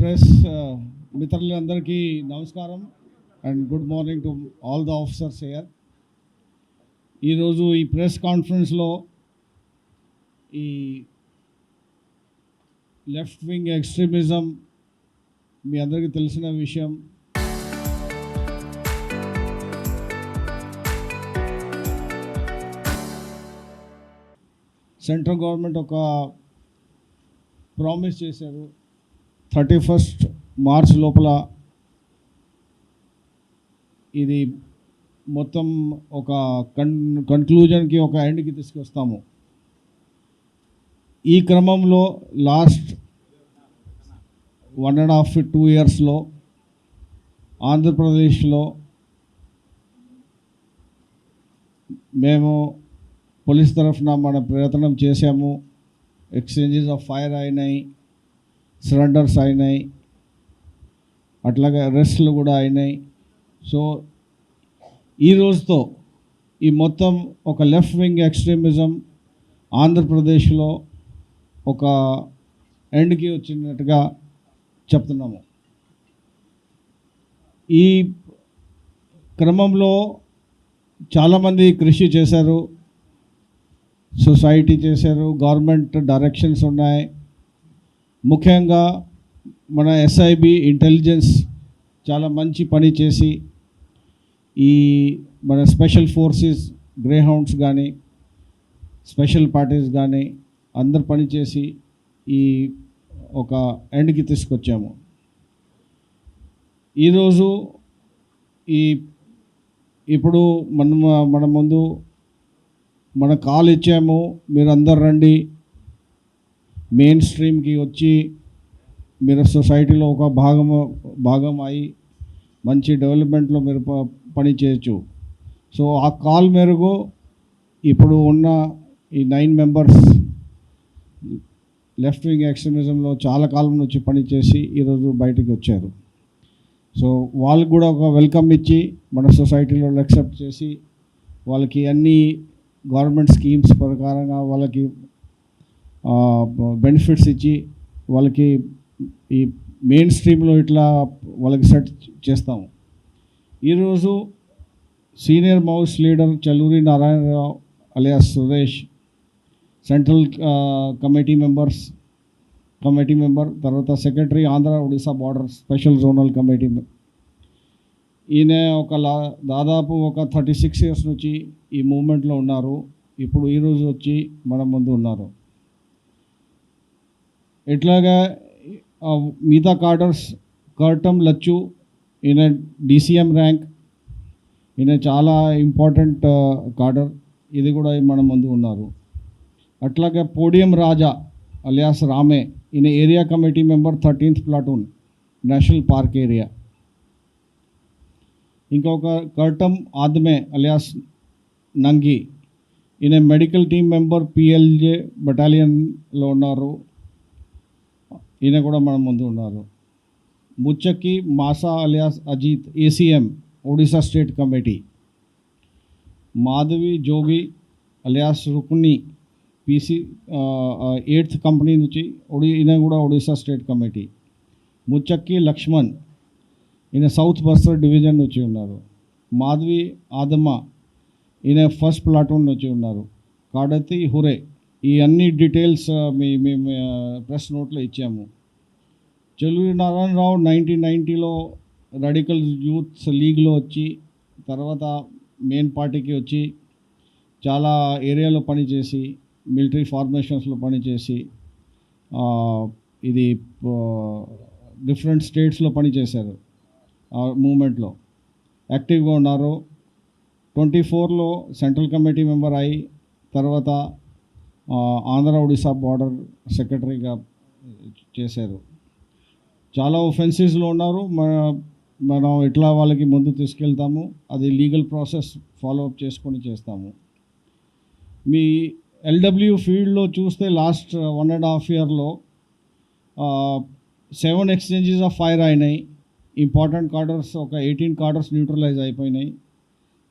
Press మిత్రులందరికీ నమస్కారం and good morning to all the officers here. ఈరోజు ఈ ప్రెస్ కాన్ఫరెన్స్లో ఈ లెఫ్ట్ వింగ్ ఎక్స్ట్రీమిజం మీ అందరికీ తెలిసిన విషయం. సెంట్రల్ గవర్నమెంట్ ఒక ప్రామిస్ చేశారు, 31 మార్చ్ లోపల ఇది మొత్తం ఒక కన్క్లూజన్కి ఒక ఎండ్కి తీసుకొస్తాము. ఈ క్రమంలో లాస్ట్ 1.5-2 ఇయర్స్లో ఆంధ్రప్రదేశ్లో మేము పోలీస్ తరఫున మన ప్రయత్నం చేశాము. ఎక్స్చేంజెస్ ఆఫ్ ఫైర్ అయినాయి, సరెండర్స్ అయినాయి, అట్లాగే అరెస్ట్లు కూడా అయినాయి. సో ఈ రోజుతో ఈ మొత్తం ఒక లెఫ్ట్ వింగ్ ఎక్స్ట్రీమిజం ఆంధ్రప్రదేశ్లో ఒక ఎండ్కి వచ్చినట్టుగా చెప్తున్నాము. ఈ క్రమంలో చాలామంది కృషి చేశారు, సొసైటీ చేశారు, గవర్నమెంట్ డైరెక్షన్స్ ఉన్నాయి. ముఖ్యంగా మన ఎస్ఐబి ఇంటెలిజెన్స్ చాలా మంచి పని చేసి ఈ మన స్పెషల్ ఫోర్సెస్ గ్రే హౌండ్స్ కానీ స్పెషల్ పార్టీస్ కానీ అందరు పనిచేసి ఈ ఒక ఎండ్కి తీసుకొచ్చాము. ఈరోజు ఇప్పుడు మన ముందు మన కాల్ ఇచ్చాము, మీరు అందరు రండి, మెయిన్ స్ట్రీమ్కి వచ్చి మీరు సొసైటీలో ఒక భాగం అయి మంచి డెవలప్మెంట్లో మీరు పని చేయొచ్చు. సో ఆ కాల్ మేరకు ఇప్పుడు ఉన్న ఈ 9 మెంబర్స్ లెఫ్ట్ వింగ్ ఎక్స్ట్రీమిజంలో చాలా కాలం నుంచి పనిచేసి ఈరోజు బయటికి వచ్చారు. సో వాళ్ళకు కూడా ఒక వెల్కమ్ ఇచ్చి మన సొసైటీలో యాక్సెప్ట్ చేసి వాళ్ళకి అన్ని గవర్నమెంట్ స్కీమ్స్ ప్రకారంగా వాళ్ళకి బెనిఫిట్స్ ఇచ్చి వాళ్ళకి ఈ మెయిన్ స్ట్రీమ్లో ఇట్లా వాళ్ళకి సెట్ చేస్తాము. ఈరోజు senior most leader Challuri Narayanarao alias Suresh, central committee member, తర్వాత secretary Andhra Odisha border special zonal committee. ఈయన దాదాపు ఒక 36 ఇయర్స్ నుంచి ఈ మూమెంట్లో ఉన్నారు. ఇప్పుడు ఈరోజు వచ్చి మన ముందు ఉన్నారు. ఇట్లాగా మిగతా కార్డర్స్, కర్టం లచ్చు, ఈయన DCM ర్యాంక్, ఈయన చాలా ఇంపార్టెంట్ కార్డర్, ఇది కూడా మన ముందు ఉన్నారు. అట్లాగే పోడియం రాజా అలియాస్ రామే, ఈయన area committee member 13th platoon national park area. ఇంకొక కర్టం ఆద్మే అలియాస్ నంగి, ఈయన మెడికల్ టీమ్ మెంబర్ PLJ బటాలియన్లో ఉన్నారు, ఈయన కూడా మన ముందు ఉన్నారు. Muchaki Masa alias Ajit ACM Odisha state committee. Madhavi Jogi alias Rukni PC 8th company నుంచి ఈయన కూడా ఒడిశా స్టేట్ కమిటీ. ముచ్చక్కి లక్ష్మణ్, ఈయన సౌత్ బస్తర్ డివిజన్ నుంచి ఉన్నారు. మాధవి ఆదమ్మ, ఈయన 1st ప్లాటూన్ నుంచి ఉన్నారు. కాడతి హురే, ఈ అన్ని డీటెయిల్స్ మేము ప్రెస్ నోట్లో ఇచ్చాము. చల్లూరి నారాయణరావు 1990లో రాడికల్ యూత్ లీగ్లో వచ్చి తర్వాత మెయిన్ పార్టీకి వచ్చి చాలా ఏరియాలో పనిచేసి మిలిటరీ ఫార్మేషన్స్లో పనిచేసి ఇది డిఫరెంట్ స్టేట్స్లో పనిచేశారు. ఆ మూమెంట్లో యాక్టివ్గా ఉన్నారు. 24లో సెంట్రల్ కమిటీ మెంబర్ అయి తర్వాత ఆంధ్ర ఒడిశా బార్డర్ సెక్రటరీగా చేశారు. చాలా ఒఫెన్సెస్లో ఉన్నారు. మనం ఇట్లా వాళ్ళకి ముందు తీసుకెళ్తాము, అది లీగల్ ప్రాసెస్ ఫాలోఅప్ చేసుకొని చేస్తాము. మీ LW ఫీల్డ్లో చూస్తే లాస్ట్ 1.5 ఇయర్లో 7 ఎక్స్చేంజెస్ ఆఫ్ ఫైర్ అయినాయి. ఇంపార్టెంట్ కార్డర్స్ ఒక 18 కార్డర్స్ న్యూట్రలైజ్ అయిపోయినాయి.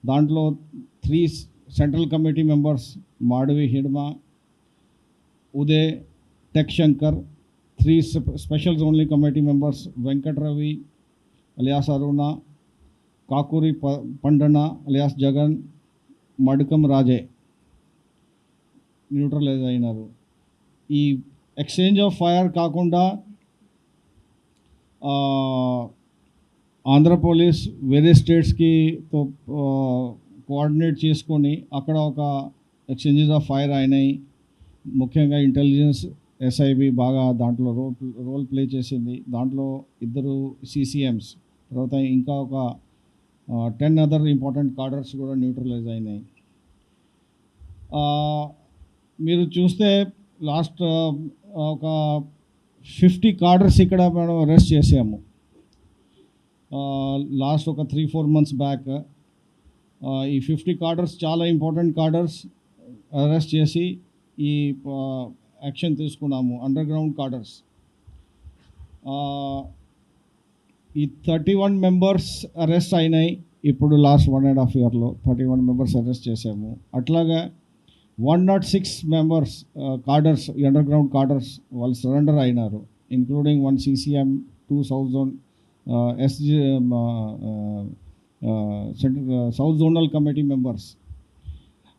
దాంట్లో 3 central committee members Madavi Hidma, Uday, tech Shankar, 3 specials only committee members: Venkat Ravi alias Aruna, Kakuri Pandana alias Jagan, Madukam Raje neutralize అయినారు. ఈ ఎక్స్చేంజ్ ఆఫ్ ఫైర్ కాకుండా ఆంధ్ర పోలీస్ వేరే స్టేట్స్కి తో కోఆర్డినేట్ చేసుకొని అక్కడ ఒక ఎక్స్చేంజెస్ ఆఫ్ ఫైర్ అయినాయి. ముఖ్యంగా ఇంటెలిజెన్స్ ఎస్ఐబి బాగా దాంట్లో రోల్ ప్లే చేసింది. దాంట్లో 2 CCMs, తర్వాత ఇంకా ఒక 10 అదర్ ఇంపార్టెంట్ కార్డర్స్ కూడా న్యూట్రలైజ్ అయినాయి. మీరు చూస్తే లాస్ట్ ఒక 50 కార్డర్స్ ఇక్కడ మనం అరెస్ట్ చేసాము లాస్ట్ ఒక 3-4 months బ్యాక్. ఈ 50 కార్డర్స్ చాలా ఇంపార్టెంట్ కార్డర్స్ అరెస్ట్ చేసి ఈ యాక్షన్ తీసుకున్నాము. అండర్ గ్రౌండ్ కార్డర్స్ ఈ 31 members అరెస్ట్ అయినాయి. ఇప్పుడు లాస్ట్ 1.5 yearలో 31 members అరెస్ట్ చేసాము. అట్లాగా 106 members కార్డర్స్, అండర్ గ్రౌండ్ కార్డర్స్ వాళ్ళు సరెండర్ అయినారు, including 1 CCM, 2 South Zone SG south zonal committee members.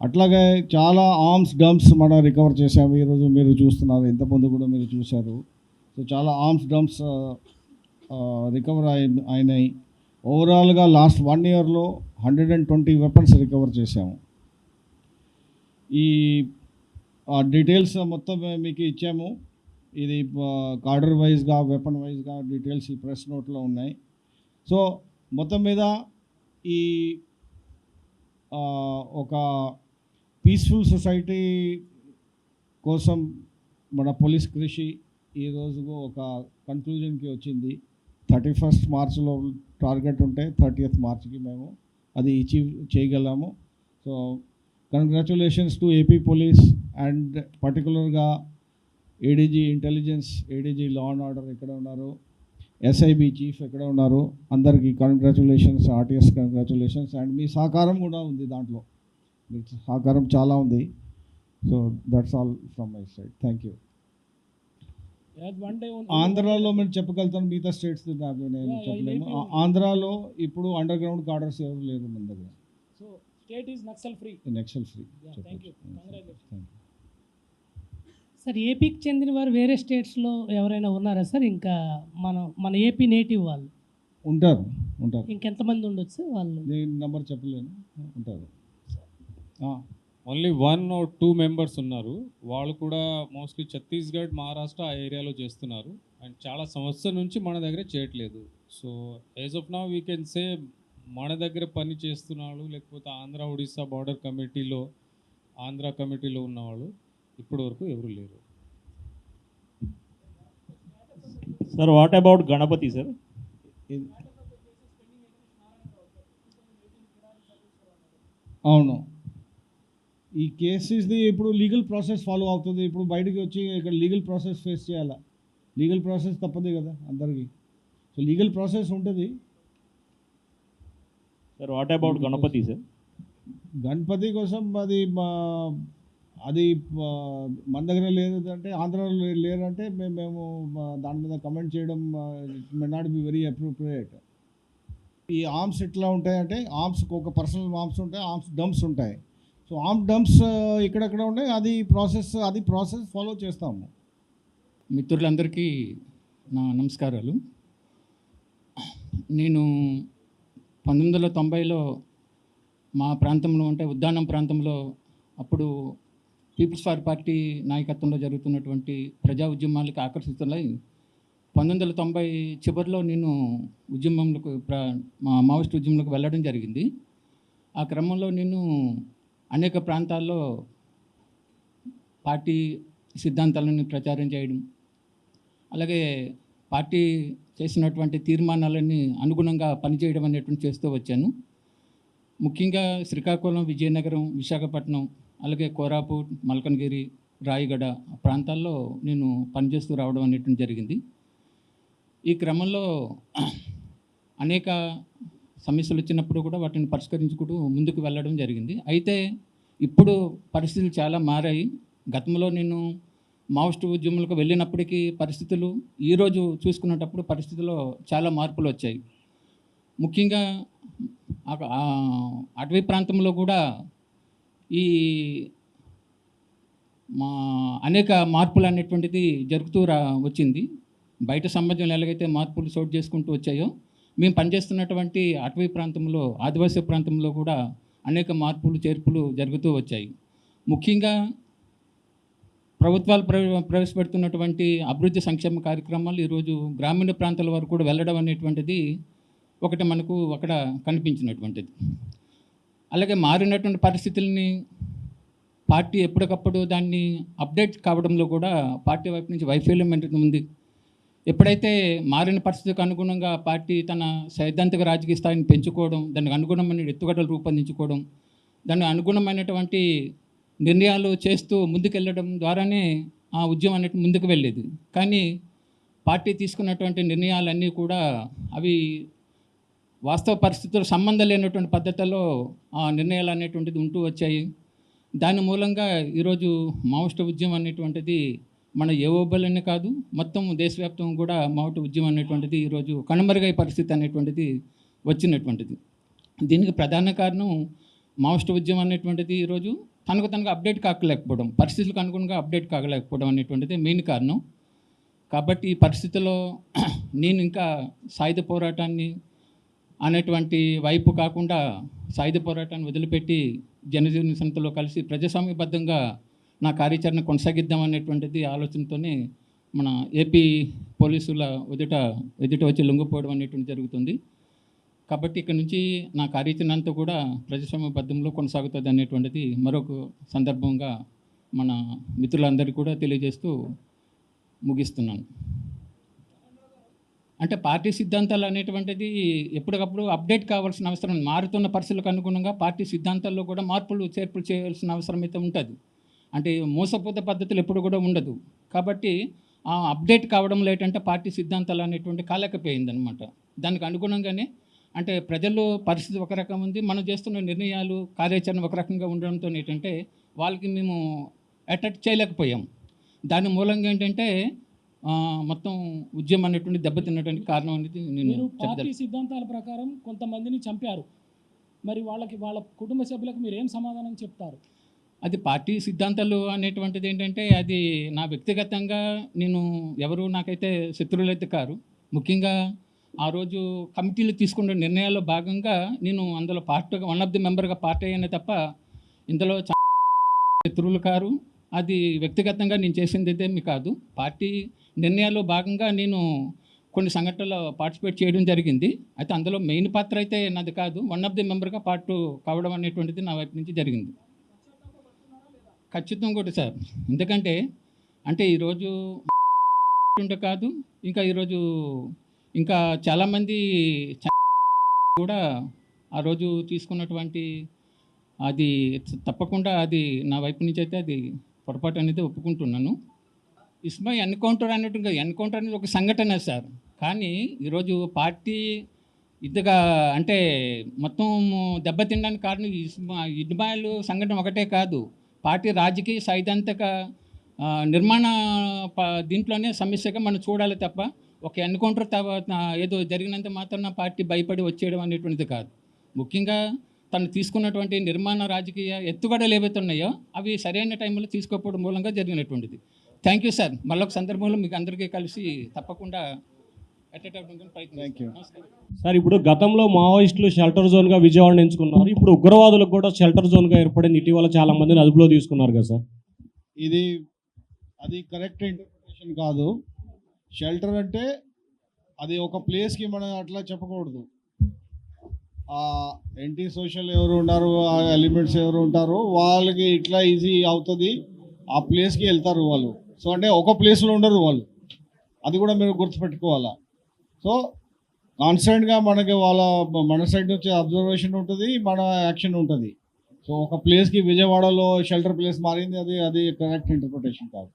అట్లాగే చాలా ఆర్మ్స్ డంప్స్ మనం రికవర్ చేసాము. ఈరోజు మీరు చూస్తున్నారు, ఇంతకుముందు కూడా మీరు చూశారు. సో చాలా ఆర్మ్స్ డంప్స్ రికవర్ అయినాయి. ఓవరాల్గా లాస్ట్ 1 yearలో 120 weapons రికవర్ చేసాము. ఈ డీటెయిల్స్ మొత్తం మీకు ఇచ్చాము. ఇది కార్డర్ వైజ్గా, వెపన్ వైజ్గా డీటెయిల్స్ ఈ ప్రెస్ నోట్లో ఉన్నాయి. సో మొత్తం మీద ఈ ఒక పీస్ఫుల్ సొసైటీ కోసం మన పోలీస్ కృషి ఈరోజు ఒక కన్క్లూజన్కి వచ్చింది. 31st Marchలో టార్గెట్ ఉంటే 30th Marchకి మేము అది అచీవ్ చేయగలము. So congratulations to AP police and పర్టికులర్గా ADG intelligence, ADG law and order ఎక్కడ ఉన్నారు, ఎస్ఐబి చీఫ్ ఎక్కడ ఉన్నారు, అందరికీ కంగ్రాచులేషన్స్, ఆర్టీఎస్ కంగ్రాచులేషన్స్. అండ్ మీ సహకారం కూడా ఉంది దాంట్లో, మీ సహకారం చాలా ఉంది. So that's all from my side. Thank you. ఆంధ్రాలో మీరు చెప్పగలుగుతాను, మిగతా స్టేట్స్ నేను చెప్పలేము. ఆంధ్రాలో ఇప్పుడు అండర్ గ్రౌండ్ కార్డర్స్ ఎవరు లేరు మన దగ్గర. So state is Naxal free. Naxal free. Sir, ఏపీకి చెందిన వారు వేరే స్టేట్స్లో ఎవరైనా ఉన్నారా సార్? ఇంకా మన ఏపీ నేటివ్ వాళ్ళు ఉంటారు. ఇంకెంతమంది ఉండొచ్చు వాళ్ళు? నేను నెంబర్ చెప్పలేను, ఉంటారు. ఓన్లీ 1 or 2 members ఉన్నారు. వాళ్ళు కూడా మోస్ట్లీ ఛత్తీస్గఢ్, మహారాష్ట్ర ఆ ఏరియాలో చేస్తున్నారు. అండ్ చాలా సంవత్సరం నుంచి మన దగ్గర చేయట్లేదు. So as of now we can say మన దగ్గర పని చేస్తున్నాడు, లేకపోతే ఆంధ్ర ఒడిస్సా బార్డర్ కమిటీలో, ఆంధ్ర కమిటీలో ఉన్నవాళ్ళు ఇప్పటి వరకు ఎవరు లేరు. Sir, what about Ganapathi sir? అవును, ఈ కేసెస్ది ఇప్పుడు లీగల్ ప్రాసెస్ ఫాలో అవుతుంది. ఇప్పుడు బయటకు వచ్చి ఇక్కడ లీగల్ ప్రాసెస్ ఫేస్ చేయాలా? లీగల్ ప్రాసెస్ తప్పదు కదా అందరికీ. సో లీగల్ ప్రాసెస్ ఉంటుంది. Sir, what about Ganapathi sir? Ganapathi కోసం అది మన దగ్గర లేదంటే, ఆంధ్రాలో లేరంటే మేము దాని మీద కమెంట్ చేయడం may not be very appropriate. ఈ ఆర్మ్స్ ఎట్లా ఉంటాయంటే, ఆర్మ్స్కి ఒక పర్సనల్ ఆర్మ్స్ ఉంటాయి, ఆర్మ్స్ డంప్స్ ఉంటాయి. సో ఆర్మ్ డంప్స్ ఇక్కడెక్కడ ఉంటాయి, అది ప్రాసెస్ ఫాలో చేస్తాము. మిత్రులందరికీ నా నమస్కారాలు. నేను 1990లో మా ప్రాంతంలో అంటే ఉద్దానం ప్రాంతంలో అప్పుడు పీపుల్స్ ఫర్ పార్టీ నాయకత్వంలో జరుగుతున్నటువంటి ప్రజా ఉద్యమాలకు ఆకర్షితులై 1990 చివరిలో నేను ఉద్యమంలోకి మా మావోయిస్ట్ ఉద్యమంలోకి వెళ్ళడం జరిగింది. ఆ క్రమంలో నేను అనేక ప్రాంతాల్లో పార్టీ సిద్ధాంతాలను ప్రచారం చేయడం, అలాగే పార్టీ చేసినటువంటి తీర్మానాలన్నీ అనుగుణంగా పనిచేయడం అనేటువంటి చేస్తూ వచ్చాను. ముఖ్యంగా శ్రీకాకుళం, విజయనగరం, విశాఖపట్నం, అలాగే కోరాపూట్, మల్కన్గిరి, రాయగడ ప్రాంతాల్లో నేను పనిచేస్తూ రావడం అనేటువంటి జరిగింది. ఈ క్రమంలో అనేక సమస్యలు వచ్చినప్పుడు కూడా వాటిని పరిష్కరించుకుంటూ ముందుకు వెళ్ళడం జరిగింది. అయితే ఇప్పుడు పరిస్థితులు చాలా మారాయి. గతంలో నేను మావోయిస్ట్ ఉద్యమాలకు వెళ్ళినప్పటికీ పరిస్థితులు ఈరోజు చూసుకునేటప్పుడు పరిస్థితుల్లో చాలా మార్పులు వచ్చాయి. ముఖ్యంగా ఆ అటవీ ప్రాంతంలో కూడా ఈ మా అనేక మార్పులు అనేటువంటిది జరుగుతూ వచ్చింది. బయట సమాజంలో ఎలాగైతే మార్పులు చోటు చేసుకుంటూ వచ్చాయో మేము పనిచేస్తున్నటువంటి అటవీ ప్రాంతంలో, ఆదివాసీ ప్రాంతంలో కూడా అనేక మార్పులు చేర్పులు జరుగుతూ వచ్చాయి. ముఖ్యంగా ప్రభుత్వాలు ప్రవేశపెడుతున్నటువంటి అభివృద్ధి సంక్షేమ కార్యక్రమాలు ఈరోజు గ్రామీణ ప్రాంతాల వరకు కూడా వెళ్ళడం అనేటువంటిది ఒకటి మనకు అక్కడ కనిపించినటువంటిది. అలాగే మారినటువంటి పరిస్థితుల్ని పార్టీ ఎప్పటికప్పుడు దాన్ని అప్డేట్ కావడంలో కూడా పార్టీ వైపు నుంచి వైఫల్యం అనేది ఉంది. ఎప్పుడైతే మారిన పరిస్థితికి అనుగుణంగా పార్టీ తన సైద్ధాంతిక రాజకీయ స్థాయిని పెంచుకోవడం, దానికి అనుగుణమైన ఎత్తుగడలు రూపొందించుకోవడం, దానికి అనుగుణమైనటువంటి నిర్ణయాలు చేస్తూ ముందుకెళ్ళడం ద్వారానే ఆ ఉద్యమం అనేది ముందుకు వెళ్ళేది. కానీ పార్టీ తీసుకున్నటువంటి నిర్ణయాలన్నీ కూడా అవి వాస్తవ పరిస్థితులు సంబంధం లేనటువంటి పద్ధతుల్లో ఆ నిర్ణయాలు అనేటువంటిది ఉంటూ వచ్చాయి. దాని మూలంగా ఈరోజు మావోయిస్ట్ ఉద్యమం అనేటువంటిది మన ఏఓబలనే కాదు, మొత్తం దేశవ్యాప్తంగా కూడా మావోయిస్ట్ ఉద్యమం అనేటువంటిది ఈరోజు కనుమరుగై పరిస్థితి అనేటువంటిది వచ్చినటువంటిది. దీనికి ప్రధాన కారణం మావోయిస్ట్ ఉద్యమం అనేటువంటిది ఈరోజు తనకు అప్డేట్ కాకలేకపోవడం, పరిస్థితులకు అనుగుణంగా అప్డేట్ కాకలేకపోవడం అనేటువంటిది మెయిన్ కారణం. కాబట్టి ఈ పరిస్థితుల్లో నేను ఇంకా సాయుధ పోరాటాన్ని అనేటువంటి వైపు కాకుండా సాయుధ పోరాటాన్ని వదిలిపెట్టి జనజీవన సంస్థలో కలిసి ప్రజాస్వామ్యబద్ధంగా నా కార్యాచరణ కొనసాగిద్దాం అనేటువంటిది ఆలోచనతోనే మన ఏపీ పోలీసుల ఎదుట వచ్చి లొంగిపోవడం అనేటువంటి జరుగుతుంది. కాబట్టి ఇక్కడ నుంచి నా కార్యాచరణ అంతా కూడా ప్రజాస్వామ్యబద్ధంలో కొనసాగుతుంది అనేటువంటిది మరొక సందర్భంగా మన మిత్రులందరికీ కూడా తెలియజేస్తూ ముగిస్తున్నాను. అంటే పార్టీ సిద్ధాంతాలు అనేటువంటిది ఎప్పటికప్పుడు అప్డేట్ కావాల్సిన అవసరం, మారుతున్న పరిస్థితులకు అనుగుణంగా పార్టీ సిద్ధాంతాల్లో కూడా మార్పులు చేర్పులు చేయాల్సిన అవసరం అయితే ఉంటుంది. అంటే మోసపోత పద్ధతులు ఎప్పుడు కూడా ఉండదు. కాబట్టి ఆ అప్డేట్ కావడంలో ఏంటంటే పార్టీ సిద్ధాంతాలు అనేటువంటి కాలేకపోయిందనమాట. దానికి అనుగుణంగానే అంటే ప్రజల్లో పరిస్థితి ఒక రకం ఉంది, మనం చేస్తున్న నిర్ణయాలు కార్యాచరణ ఒక రకంగా ఉండడంతో ఏంటంటే వాళ్ళకి మేము అట్రాక్ట్ చేయలేకపోయాం. దాని మూలంగా ఏంటంటే మొత్తం ఉద్యమం అనేటువంటి దెబ్బతిన్నటువంటి కారణం అనేది నేను మీరు పార్టీ సిద్ధాంతాల ప్రకారం కొంతమందిని చంపారు, మరి వాళ్ళ కుటుంబ సభ్యులకు మీరు ఏం సమాధానం చెప్తారు? అది పార్టీ సిద్ధాంతాలు అనేటువంటిది ఏంటంటే అది నా వ్యక్తిగతంగా నేను ఎవరు నాకైతే శత్రువులైతే కారు. ముఖ్యంగా ఆ రోజు కమిటీలు తీసుకున్న నిర్ణయాల్లో భాగంగా నేను అందులో పార్టీగా వన్ ఆఫ్ ది మెంబర్గా పార్టీ అయ్యానే తప్ప ఇందులో శత్రువులు కారు. అది వ్యక్తిగతంగా నేను చేసింది అయితే మీ కాదు. పార్టీ నిర్ణయాల్లో భాగంగా నేను కొన్ని సంఘటనలో పార్టిసిపేట్ చేయడం జరిగింది. అయితే అందులో మెయిన్ పాత్ర అయితే నాది కాదు, వన్ ఆఫ్ ది మెంబర్గా పార్ట్ కావడం అనేటువంటిది నా వైపు నుంచి జరిగింది. ఖచ్చితంగా కూడా సార్, ఎందుకంటే అంటే ఈరోజు ఉంటే కాదు, ఇంకా ఈరోజు ఇంకా చాలామంది కూడా ఆ రోజు తీసుకున్నటువంటి అది తప్పకుండా అది నా వైపు నుంచి అయితే అది పొరపాటు అనేది ఒప్పుకుంటున్నాను. ఇస్మా ఎన్కౌంటర్ అనేటువంటి ఎన్కౌంటర్ అనేది ఒక సంఘటన సార్. కానీ ఈరోజు పార్టీ ఇదిగా అంటే మొత్తం దెబ్బతినడానికి కారణం ఇజ్మాయిల్ సంఘటన ఒకటే కాదు, పార్టీ రాజకీయ సైద్ధాంతిక నిర్మాణ దీంట్లోనే సమస్యగా మనం చూడాలి తప్ప ఒక ఎన్కౌంటర్ ఏదో జరిగినంత మాత్రం పార్టీ భయపడి వచ్చేయడం అనేటువంటిది కాదు. ముఖ్యంగా తను తీసుకున్నటువంటి నిర్మాణ రాజకీయ ఎత్తుగడలు ఏవైతే ఉన్నాయో అవి సరైన టైంలో తీసుకోకపోవడం మూలంగా జరిగినటువంటిది. Thank you sir. మళ్ళొక సందర్భంలో మీకు అందరికీ కలిసి తప్పకుండా సార్, ఇప్పుడు గతంలో మావోయిస్టులు షెల్టర్ జోన్గా విజయవాడని ఎంచుకున్నారు, ఇప్పుడు ఉగ్రవాదులకు కూడా షెల్టర్ జోన్గా ఏర్పడింది. ఇటీవల చాలా మందిని అదుపులో తీసుకున్నారు కదా సార్. అది కరెక్ట్ ఇంటర్ప్రిటేషన్ కాదు. షెల్టర్ అంటే అది ఒక ప్లేస్కి మనం అట్లా చెప్పకూడదు. యాంటీ సోషల్ ఎవరు ఉన్నారు, ఆ ఎలిమెంట్స్ ఎవరు ఉంటారో వాళ్ళకి ఇట్లా ఈజీ అవుతుంది, ఆ ప్లేస్కి వెళ్తారు వాళ్ళు. సో అంటే ఒక ప్లేస్లో ఉండరు వాళ్ళు, అది కూడా మీరు గుర్తుపెట్టుకోవాలా. సో కాన్స్టెంట్గా మన సైడ్ నుంచి అబ్జర్వేషన్ ఉంటుంది, మన యాక్షన్ ఉంటుంది. సో ఒక ప్లేస్కి విజయవాడలో షెల్టర్ ప్లేస్ మారింది, అది కరెక్ట్ ఇంటర్ప్రిటేషన్ కాదు.